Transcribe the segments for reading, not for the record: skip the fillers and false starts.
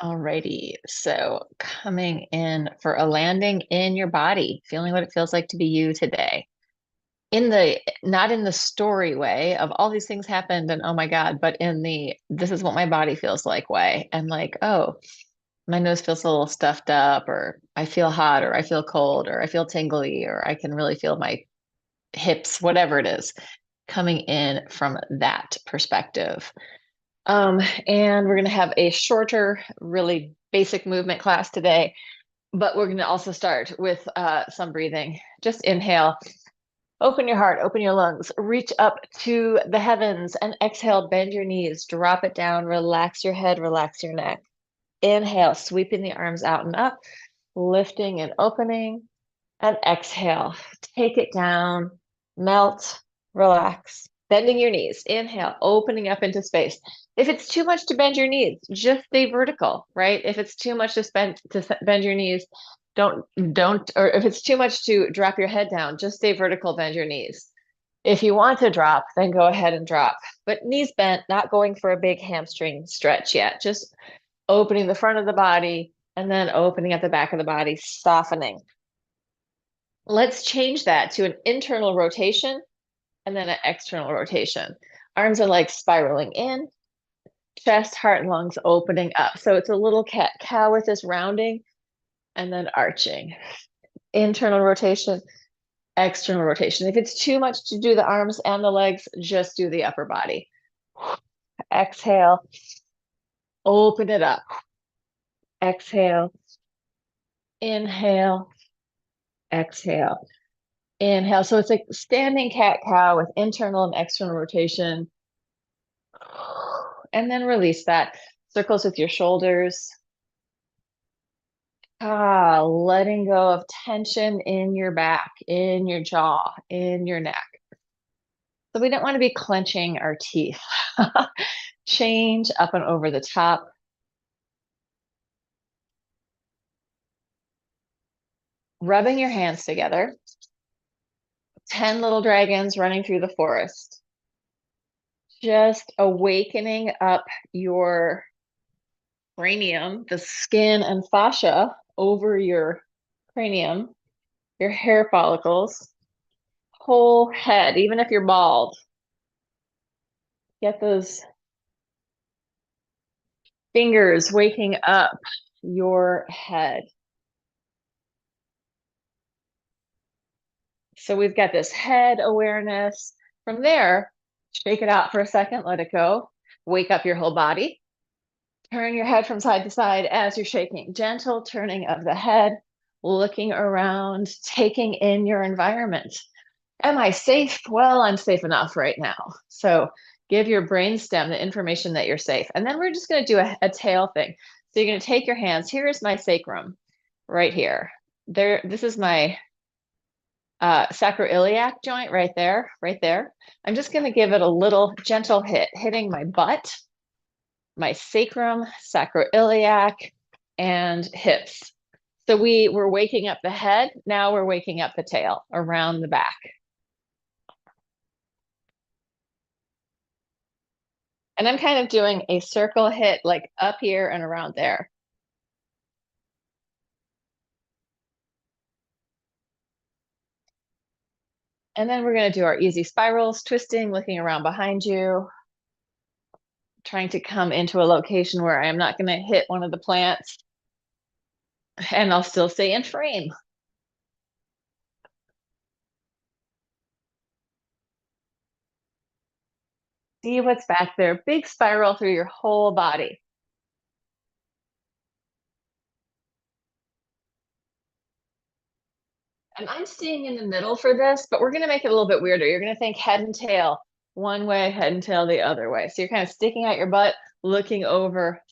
Alrighty, so coming in for a landing in your body, feeling what it feels like to be you today. In the not in the story way of all these things happened and oh my God, but in the this is what my body feels like way. And like, oh, my nose feels a little stuffed up, or I feel hot, or I feel cold, or I feel tingly, or I can really feel my hips, whatever it is, coming in from that perspective. Um, and we're going to have a shorter, really basic movement class today, but we're going to also start with some breathing. Just inhale, open your heart, open your lungs, reach up to the heavens, and exhale, bend your knees, drop it down, relax your head, relax your neck. Inhale, sweeping the arms out and up, lifting and opening, and exhale, take it down, melt, relax, bending your knees. Inhale, opening up into space. If it's too much to bend your knees, just stay vertical, right? If it's too much to bend your knees, don't, or if it's too much to drop your head down, just stay vertical, bend your knees. If you want to drop, then go ahead and drop. But knees bent, not going for a big hamstring stretch yet, just opening the front of the body and then opening at the back of the body, softening. Let's change that to an internal rotation and then an external rotation. Arms are like spiraling in, chest, heart, and lungs opening up. So it's a little cat cow with this rounding and then arching. Internal rotation, external rotation. If it's too much to do the arms and the legs, just do the upper body. Exhale, open it up. Exhale, inhale, exhale. Inhale. So it's like standing cat cow with internal and external rotation. And then release that. Circles with your shoulders. Letting go of tension in your back, in your jaw, in your neck. So we don't want to be clenching our teeth. Change up and over the top. Rubbing your hands together. 10 little dragons running through the forest. Just awakening up your cranium, the skin and fascia over your cranium, your hair follicles, whole head, even if you're bald. Get those fingers waking up your head. So we've got this head awareness. From there, shake it out for a second, let it go. Wake up your whole body. Turn your head from side to side as you're shaking. Gentle turning of the head, looking around, taking in your environment. Am I safe? Well, I'm safe enough right now. So give your brainstem the information that you're safe. And then we're just going to do a tail thing. So you're going to take your hands. Here is my sacrum right here. There, this is my sacroiliac joint right there, right there. I'm just going to give it a little gentle hit, hitting my butt, my sacrum, sacroiliac, and hips. So we were waking up the head. Now we're waking up the tail around the back. And I'm kind of doing a circle hit like up here and around there. And then we're going to do our easy spirals, twisting, looking around behind you, trying to come into a location where I am not going to hit one of the plants and I'll still stay in frame. See what's back there. Big spiral through your whole body. And I'm staying in the middle for this, but we're going to make it a little bit weirder. You're going to think head and tail one way, head and tail the other way. So you're kind of sticking out your butt, looking over.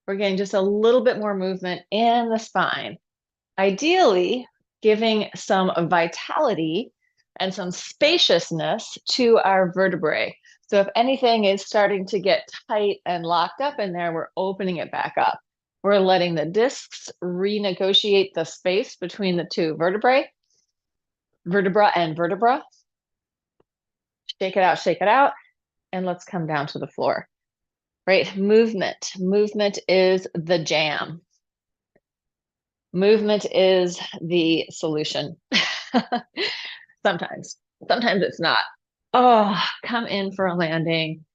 We're getting just a little bit more movement in the spine. Ideally, giving some vitality and some spaciousness to our vertebrae. So if anything is starting to get tight and locked up in there, we're opening it back up. We're letting the discs renegotiate the space between the two vertebrae, vertebra and vertebra. Shake it out, and let's come down to the floor. right? Movement is the jam. Movement is the solution. Sometimes, sometimes it's not. Oh, come in for a landing.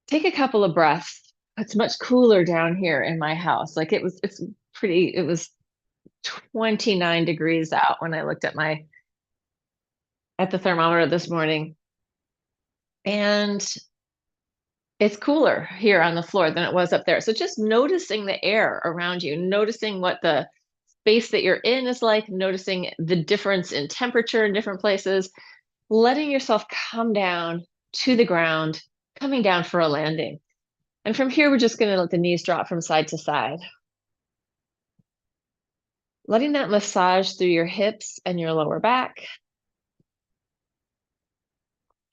Take a couple of breaths. It's much cooler down here in my house. Like it was 29 degrees out when I looked at the thermometer this morning. And it's cooler here on the floor than it was up there. So just noticing the air around you, noticing what the space that you're in is like, noticing the difference in temperature in different places, letting yourself come down to the ground, coming down for a landing. And from here, we're just going to let the knees drop from side to side. Letting that massage through your hips and your lower back.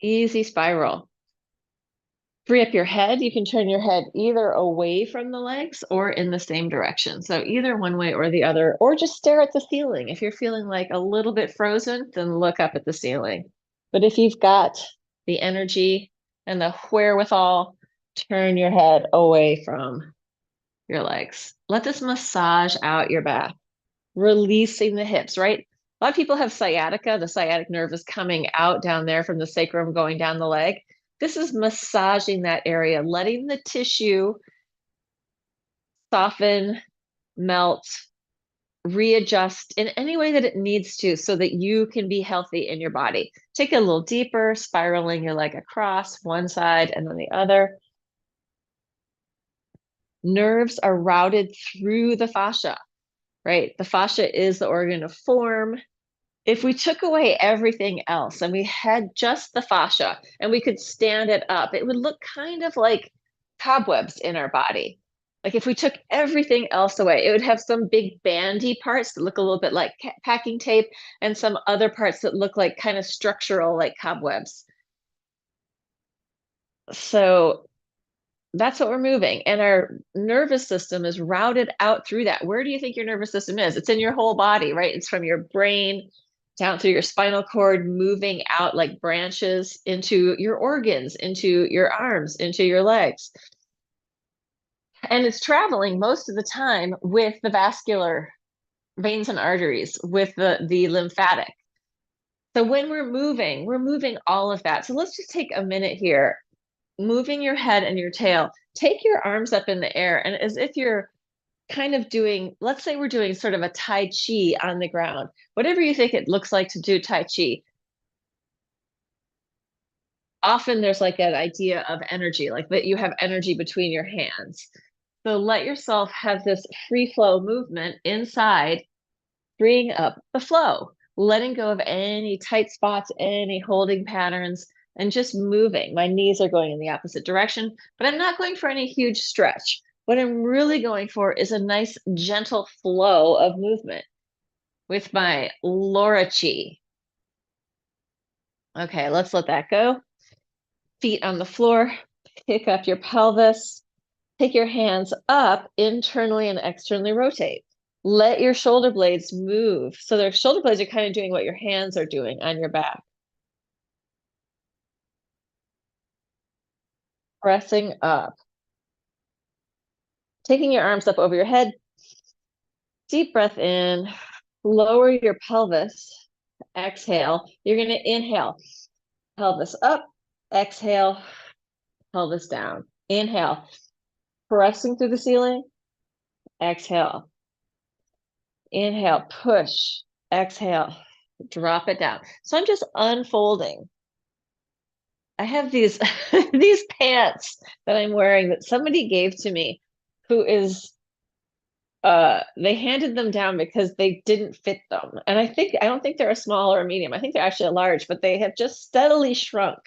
Easy spiral. Free up your head. You can turn your head either away from the legs or in the same direction. So either one way or the other, or just stare at the ceiling. If you're feeling like a little bit frozen, then look up at the ceiling. But if you've got the energy and the wherewithal, turn your head away from your legs. Let this massage out your back, releasing the hips, right? A lot of people have sciatica. The sciatic nerve is coming out down there from the sacrum going down the leg. This is massaging that area, letting the tissue soften, melt, readjust in any way that it needs to so that you can be healthy in your body. Take it a little deeper, spiraling your leg across one side and then the other. Nerves are routed through the fascia, right? The fascia is the organ of form. If we took away everything else and we had just the fascia and we could stand it up, it would look kind of like cobwebs in our body. Like if we took everything else away, it would have some big bandy parts that look a little bit like packing tape and some other parts that look like kind of structural, like cobwebs. So that's what we're moving. And our nervous system is routed out through that. Where do you think your nervous system is? It's in your whole body, right? It's from your brain down through your spinal cord, moving out like branches into your organs, into your arms, into your legs. And it's traveling most of the time with the vascular veins and arteries, with the lymphatic. So when we're moving all of that. So let's just take a minute here, moving your head and your tail. Take your arms up in the air, and as if you're kind of doing, let's say we're doing sort of a Tai Chi on the ground, whatever you think it looks like to do Tai Chi. Often there's like an idea of energy, like that you have energy between your hands. So let yourself have this free flow movement inside, freeing up the flow, letting go of any tight spots, any holding patterns, and just moving. My knees are going in the opposite direction, but I'm not going for any huge stretch. What I'm really going for is a nice, gentle flow of movement with my Laura Chi. Okay, let's let that go. Feet on the floor, pick up your pelvis, take your hands up, internally and externally rotate. Let your shoulder blades move. So their shoulder blades are kind of doing what your hands are doing on your back. Pressing up. Taking your arms up over your head. Deep breath in. Lower your pelvis. Exhale. You're going to inhale. Pelvis up. Exhale. Pelvis down. Inhale. Pressing through the ceiling. Exhale. Inhale. Push. Exhale. Drop it down. So I'm just unfolding. I have these these pants that I'm wearing that somebody gave to me, who is they handed them down because they didn't fit them. And I don't think they're a small or a medium. I think they're actually a large, but they have just steadily shrunk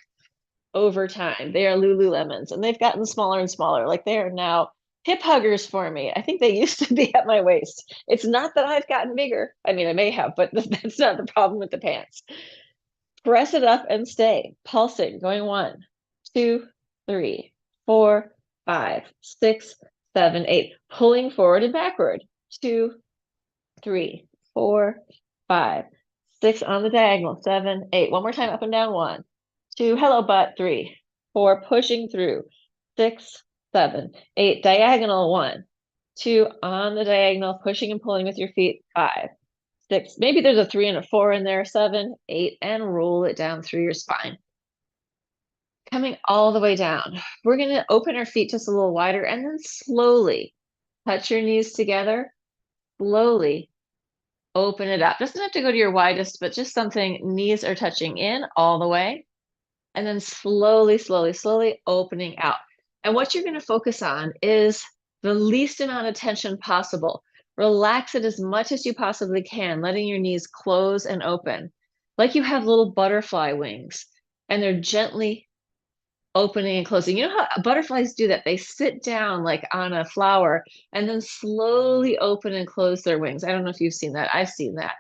over time. They are Lululemons, and they've gotten smaller and smaller. Like they are now hip huggers for me. I think they used to be at my waist. It's not that I've gotten bigger. I mean, I may have, but that's not the problem with the pants. Press it up and stay. Pulsing, going 1, 2, 3, 4, 5, 6, 7, 8. Pulling forward and backward. 2, 3, 4, 5, 6 on the diagonal. 7, 8. One more time, up and down. 1, 2. Hello, butt. 3, 4. Pushing through. 6, 7, 8, diagonal, 1, 2, on the diagonal, pushing and pulling with your feet, 5, 6, maybe there's a 3 and a 4 in there, 7, 8, and roll it down through your spine. Coming all the way down. We're gonna open our feet just a little wider and then slowly touch your knees together, slowly open it up. Doesn't have to go to your widest, but just something knees are touching in all the way. And then slowly, slowly, slowly opening out. And what you're going to focus on is the least amount of tension possible. Relax it as much as you possibly can, letting your knees close and open, like you have little butterfly wings, and they're gently opening and closing. You know how butterflies do that? They sit down like on a flower and then slowly open and close their wings. I don't know if you've seen that. I've seen that.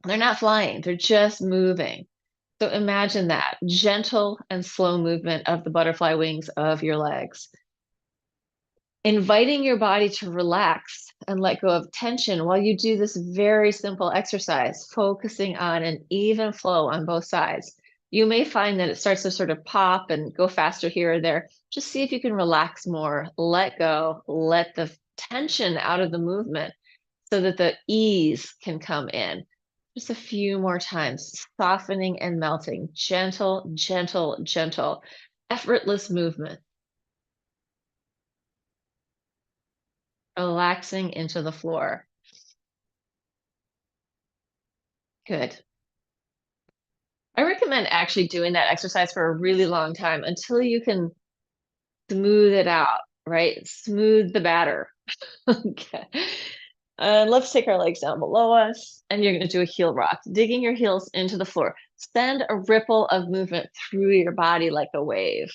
They're not flying, they're just moving. So imagine that gentle and slow movement of the butterfly wings of your legs. Inviting your body to relax and let go of tension while you do this very simple exercise, focusing on an even flow on both sides. You may find that it starts to sort of pop and go faster here or there. Just see if you can relax more, let go, let the tension out of the movement so that the ease can come in. Just a few more times, softening and melting, gentle, gentle, gentle, effortless movement, relaxing into the floor. Good. I recommend actually doing that exercise for a really long time until you can smooth it out, right? Smooth the batter. Okay. And let's take our legs down below us, and you're going to do a heel rock, digging your heels into the floor. Send a ripple of movement through your body like a wave.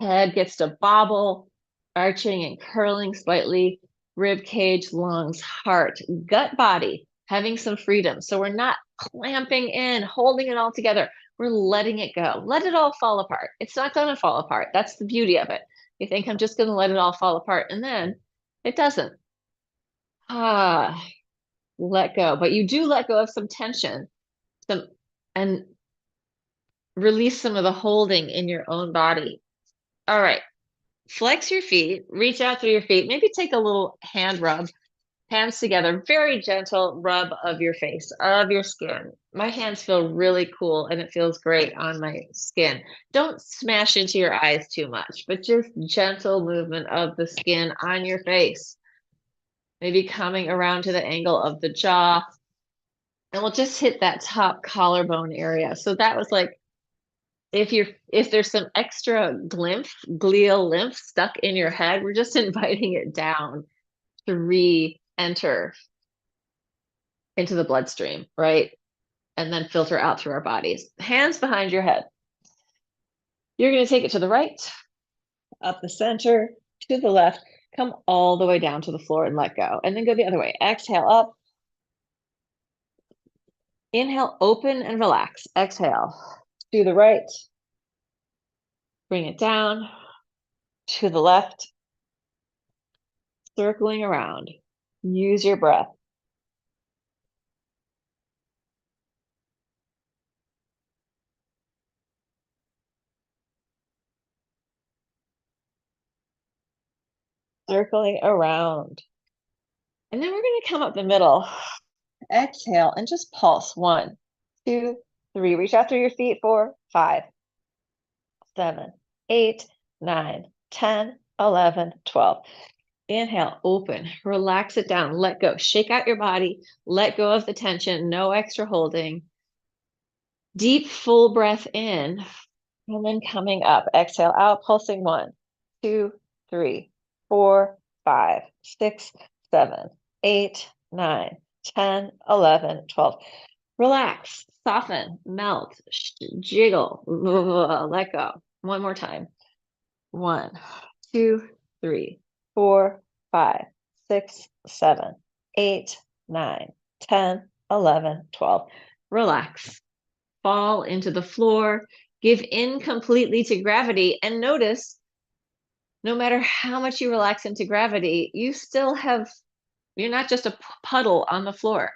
Head gets to bobble, arching and curling slightly, rib cage, lungs, heart, gut, body, having some freedom. So we're not clamping in, holding it all together. We're letting it go. Let it all fall apart. It's not going to fall apart. That's the beauty of it. You think I'm just going to let it all fall apart, and then it doesn't. Ah, let go. But you do let go of some tension, some, and release some of the holding in your own body. All right. Flex your feet, reach out through your feet, maybe take a little hand rub, hands together, very gentle rub of your face, of your skin. My hands feel really cool and it feels great on my skin. Don't smash into your eyes too much, but just gentle movement of the skin on your face. Maybe coming around to the angle of the jaw. And we'll just hit that top collarbone area. So that was like, if there's some extra glial lymph stuck in your head, we're just inviting it down to re-enter into the bloodstream, right? And then filter out through our bodies. Hands behind your head. You're going to take it to the right, up the center, to the left, come all the way down to the floor and let go. And then go the other way. Exhale up. Inhale, open and relax. Exhale to the right. Bring it down to the left. Circling around. Use your breath. Circling around. And then we're going to come up the middle. Exhale and just pulse. 1, 2, 3. Reach out through your feet. 4, 5, 7, 8, 9, 10, 11, 12. Inhale, open, relax it down, let go, shake out your body, let go of the tension, no extra holding. Deep, full breath in, and then coming up, exhale out, pulsing 1, 2, 3, 4, 5, 6, 7, 8, 9, 10, 11, 12. Relax, soften, melt, jiggle, let go. One more time. 1, 2, 3, 4, 5, 6, 7, 8, 9, 10, 11, 12. Relax. Fall into the floor. Give in completely to gravity. And notice, no matter how much you relax into gravity, you're not just a puddle on the floor.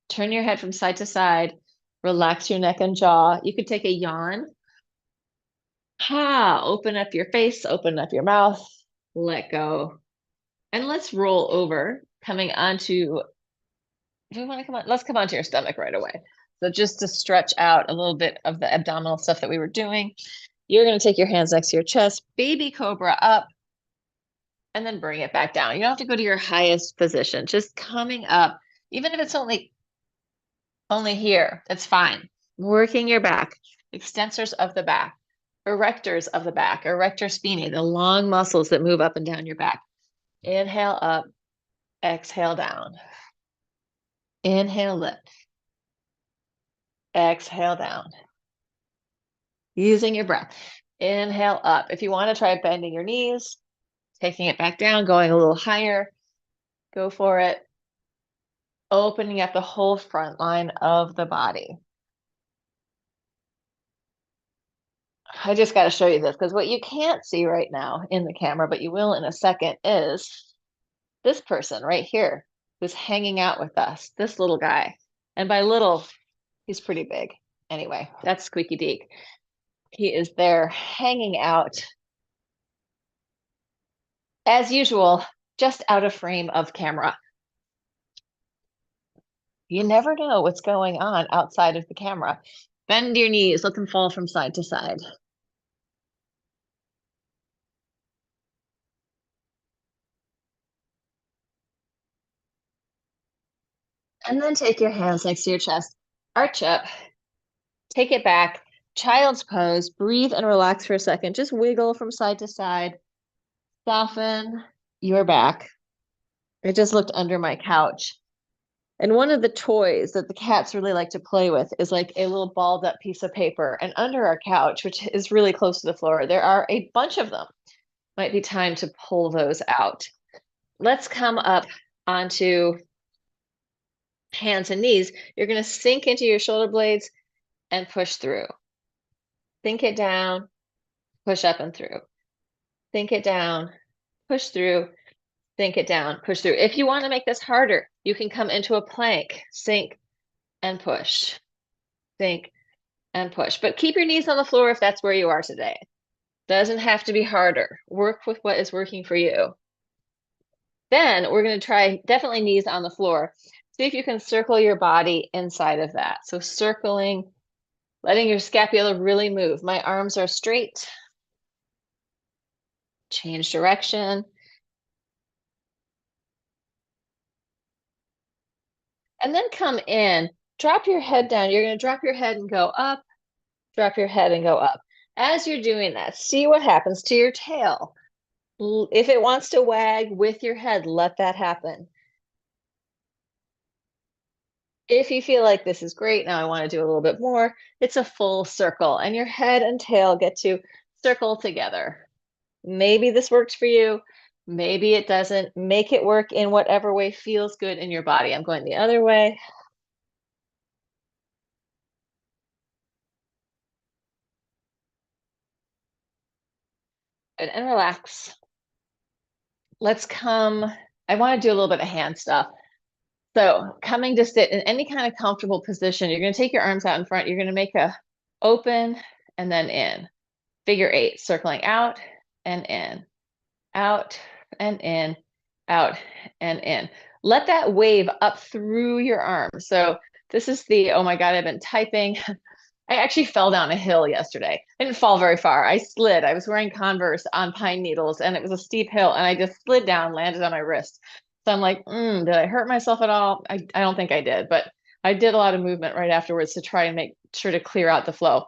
Turn your head from side to side. Relax your neck and jaw. You could take a yawn. Ha, open up your face, open up your mouth, let go. And let's roll over, coming onto, do we want to come on? Let's come onto your stomach right away. So just to stretch out a little bit of the abdominal stuff that we were doing, you're going to take your hands next to your chest, baby cobra up, and then bring it back down. You don't have to go to your highest position, just coming up, even if it's only here, that's fine. Working your back, extensors of the back, erectors of the back, erector spinae, the long muscles that move up and down your back. Inhale up, exhale down. Inhale lift, exhale down. Using your breath. Inhale up. If you want to try bending your knees, taking it back down, going a little higher, go for it. Opening up the whole front line of the body. I just got to show you this because what you can't see right now in the camera, but you will in a second, is this person right here who's hanging out with us, this little guy. And by little, he's pretty big. Anyway, that's Squeaky Deek. He is there hanging out, as usual, just out of frame of camera. You never know what's going on outside of the camera. Bend your knees, let them fall from side to side. And then take your hands next to your chest, arch up, take it back, child's pose, breathe and relax for a second. Just wiggle from side to side, soften your back. I just looked under my couch. And one of the toys that the cats really like to play with is like a little balled up piece of paper. And under our couch, which is really close to the floor, there are a bunch of them. Might be time to pull those out. Let's come up onto hands and knees. You're going to sink into your shoulder blades and push through. Sink it down, push up and through. Sink it down, push through, sink it down, push through. If you want to make this harder, you can come into a plank, sink and push, sink and push. But keep your knees on the floor if that's where you are today. Doesn't have to be harder. Work with what is working for you. Then we're going to try definitely knees on the floor. See if you can circle your body inside of that. So circling, letting your scapula really move. My arms are straight. Change direction. And then come in, drop your head down. You're going to drop your head and go up, drop your head and go up. As you're doing that, see what happens to your tail. If it wants to wag with your head, let that happen. If you feel like this is great, now I want to do a little bit more, it's a full circle and your head and tail get to circle together. Maybe this works for you. Maybe it doesn't. Make it work in whatever way feels good in your body. I'm going the other way. And relax. Let's come. I want to do a little bit of hand stuff. So coming to sit in any kind of comfortable position, you're going to take your arms out in front. You're going to make a open and then in. Figure 8, circling out and in, out and in, out and in. Let that wave up through your arms. So this is the, oh my God, I've been typing. I actually fell down a hill yesterday. I didn't fall very far. I slid. I was wearing Converse on pine needles and it was a steep hill and I just slid down, landed on my wrist. So I'm like, did I hurt myself at all? I don't think I did, but I did a lot of movement right afterwards to try and make sure to clear out the flow.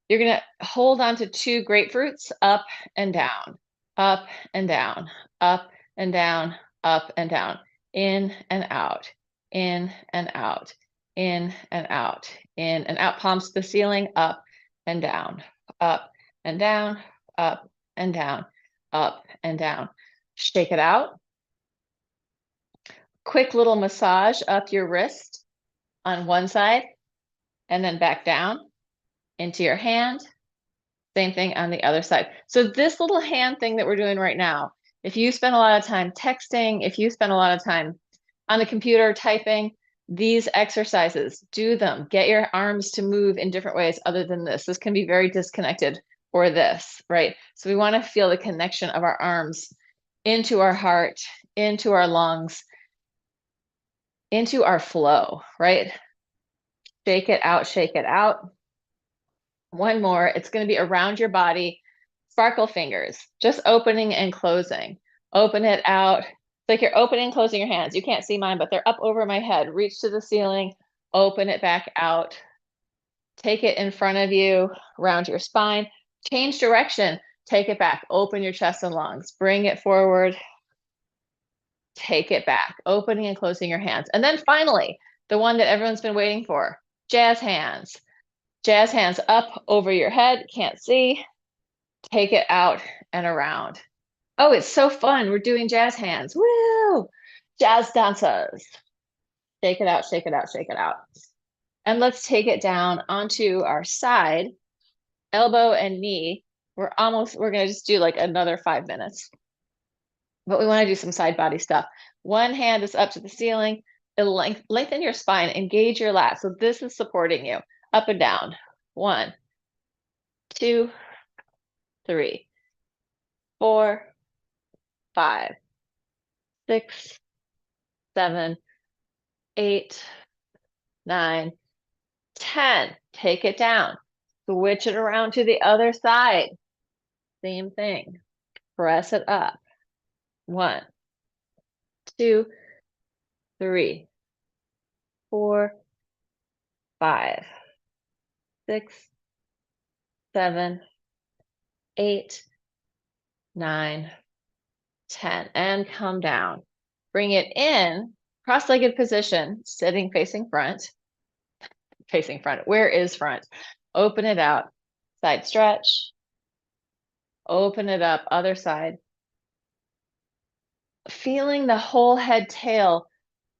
You're going to hold on to 2 grapefruits, up and down, up and down, up and down, up and down, in and out, in and out, in and out, in and out, palms to the ceiling, up and down, up and down, up and down, up and down. Shake it out. Quick little massage up your wrist on one side and then back down into your hand. Same thing on the other side. So this little hand thing that we're doing right now, if you spend a lot of time texting, if you spend a lot of time on the computer typing, these exercises, do them. Get your arms to move in different ways other than this. This can be very disconnected or this, right? So we want to feel the connection of our arms into our heart, into our lungs, into our flow, right? Shake it out, shake it out. One more. It's going to be around your body, sparkle fingers, just opening and closing. Open it out. It's like you're opening and closing your hands. You can't see mine, but they're up over my head. Reach to the ceiling, open it back out. Take it in front of you, around your spine. Change direction. Take it back. Open your chest and lungs. Bring it forward. Take it back. Opening and closing your hands. And then finally, the one that everyone's been waiting for, jazz hands. Jazz hands up over your head. Can't see. Take it out and around. Oh, it's so fun. We're doing jazz hands. Woo! Jazz dancers. Shake it out, shake it out, shake it out. And let's take it down onto our side, elbow and knee. We're going to just do like another 5 minutes. But we want to do some side body stuff. One hand is up to the ceiling. It'll lengthen your spine, engage your lats. So this is supporting you. Up and down. 1, 2, 3, 4, 5, 6, 7, 8, 9, 10. Take it down. Switch it around to the other side. Same thing. Press it up. 1, 2, 3, 4, 5, 6, 7, 8, 9, 10. And come down. Bring it in, cross-legged position, sitting facing front. Facing front. Where is front? Open it out. Side stretch. Open it up. Other side. Feeling the whole head tail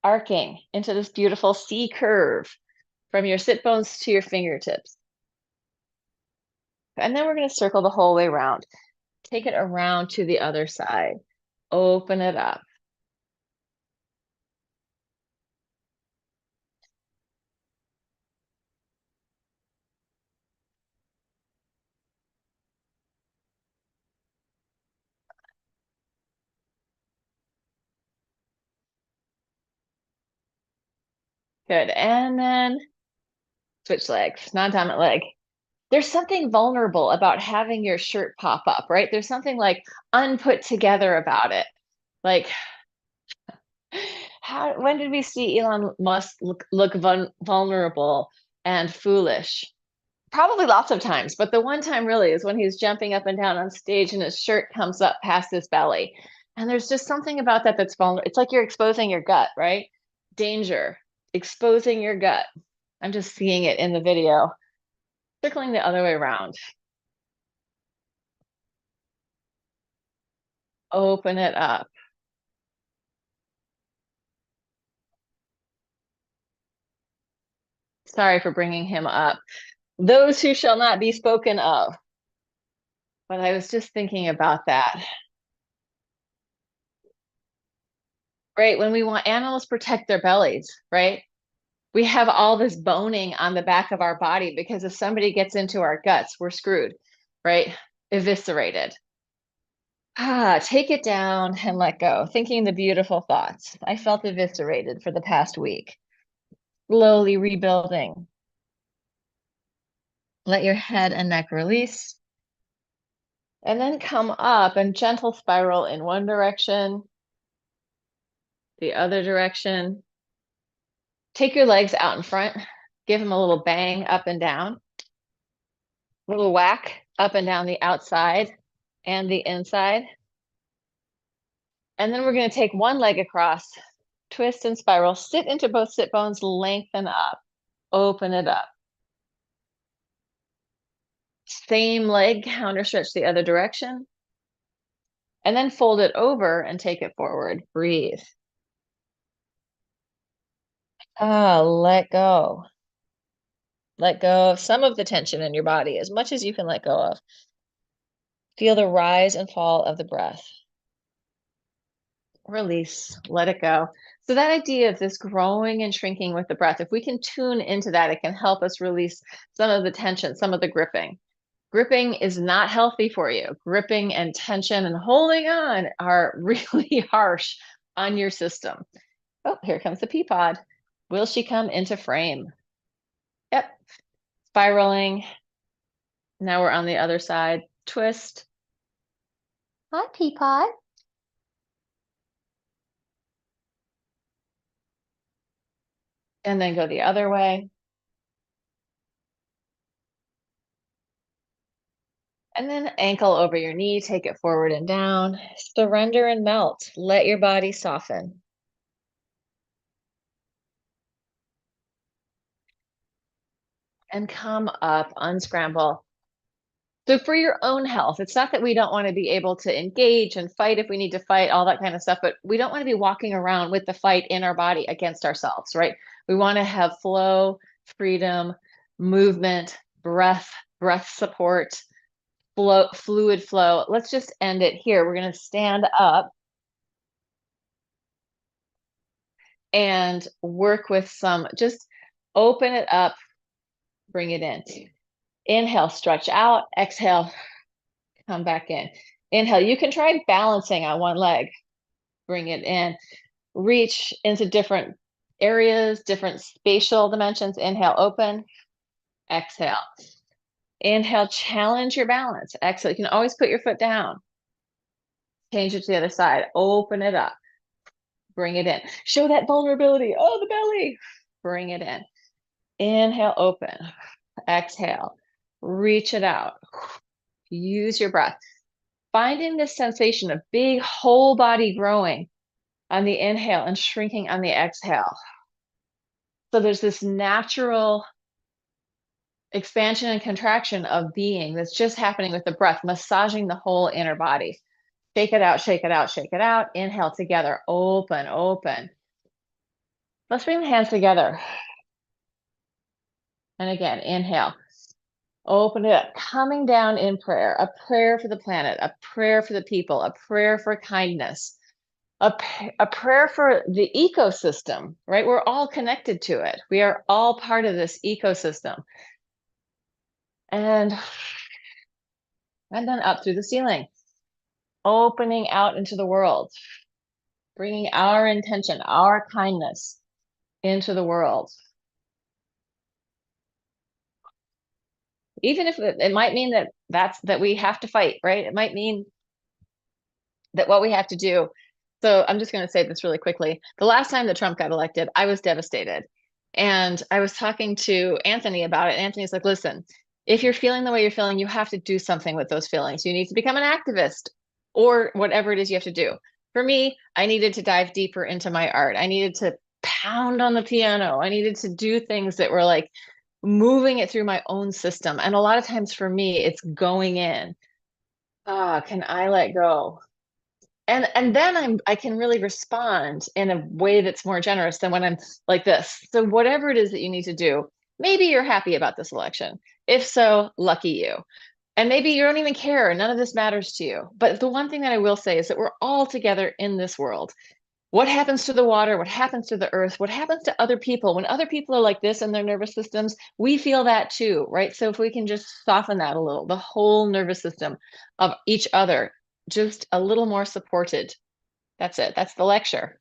arcing into this beautiful C curve from your sit bones to your fingertips. And then we're going to circle the whole way around. Take it around to the other side. Open it up. Good. And then switch legs, non-dominant leg. There's something vulnerable about having your shirt pop up, right? There's something like unput together about it. Like, when did we see Elon Musk look vulnerable and foolish? Probably lots of times, but the one time really is when he's jumping up and down on stage and his shirt comes up past his belly. And there's just something about that that's vulnerable. It's like you're exposing your gut, right? Danger, exposing your gut. I'm just seeing it in the video. Circling the other way around. Open it up. Sorry for bringing him up. Those who shall not be spoken of. But I was just thinking about that. Right? When we want animals protect their bellies, right? We have all this boning on the back of our body because if somebody gets into our guts, we're screwed, right? Eviscerated. Take it down and let go. Thinking the beautiful thoughts. I felt eviscerated for the past week. Slowly rebuilding. Let your head and neck release. And then come up and gentle spiral in one direction, the other direction. Take your legs out in front. Give them a little bang up and down. A little whack up and down the outside and the inside. And then we're going to take one leg across, twist and spiral, sit into both sit bones, lengthen up, open it up. Same leg, counter stretch the other direction. And then fold it over and take it forward. Breathe. Let go. Let go of some of the tension in your body, as much as you can let go of. Feel the rise and fall of the breath. Release, let it go. So that idea of this growing and shrinking with the breath, if we can tune into that, it can help us release some of the tension, some of the gripping. Gripping is not healthy for you. Gripping and tension and holding on are really harsh on your system. Oh, here comes the pea pod. Will she come into frame? Yep, spiraling. Now we're on the other side. Twist. Hi, pea pod. And then go the other way. And then ankle over your knee, take it forward and down. Surrender and melt. Let your body soften. And come up, unscramble. So for your own health, it's not that we don't want to be able to engage and fight if we need to fight, all that kind of stuff, but we don't want to be walking around with the fight in our body against ourselves, right? We want to have flow, freedom, movement, breath support, fluid flow. Let's just end it here. We're going to stand up and work with some, just open it up, bring it in. Inhale, stretch out, exhale, come back in. Inhale, you can try balancing on one leg, bring it in, reach into different areas, different spatial dimensions. Inhale, open, exhale. Inhale, challenge your balance. Exhale, you can always put your foot down. Change it to the other side, open it up, bring it in. Show that vulnerability. Oh, the belly, bring it in. Inhale, open, exhale, reach it out. Use your breath. Finding this sensation of big whole body growing on the inhale and shrinking on the exhale. So there's this natural expansion and contraction of being that's just happening with the breath, massaging the whole inner body. Shake it out, shake it out, shake it out. Inhale together, open, open. Let's bring the hands together. And again, inhale, open it up, coming down in prayer, a prayer for the planet, a prayer for the people, a prayer for kindness, a prayer for the ecosystem, right? We're all connected to it. We are all part of this ecosystem. And then up through the ceiling, opening out into the world, bringing our intention, our kindness into the world. Even if it might mean that we have to fight, right? It might mean that what we have to do. So I'm just going to say this really quickly. The last time that Trump got elected, I was devastated. And I was talking to Anthony about it. Anthony's like, listen, if you're feeling the way you're feeling, you have to do something with those feelings. You need to become an activist or whatever it is you have to do. For me, I needed to dive deeper into my art. I needed to pound on the piano. I needed to do things that were like moving it through my own system. And a lot of times for me, it's going in. Can I let go? And then I can really respond in a way that's more generous than when I'm like this. So whatever it is that you need to do, maybe you're happy about this election. If so, lucky you. And maybe you don't even care. None of this matters to you. But the one thing that I will say is that we're all together in this world. What happens to the water? What happens to the earth? What happens to other people? When other people are like this in their nervous systems, we feel that too, right? So if we can just soften that a little, the whole nervous system of each other, just a little more supported. That's it. That's the lecture.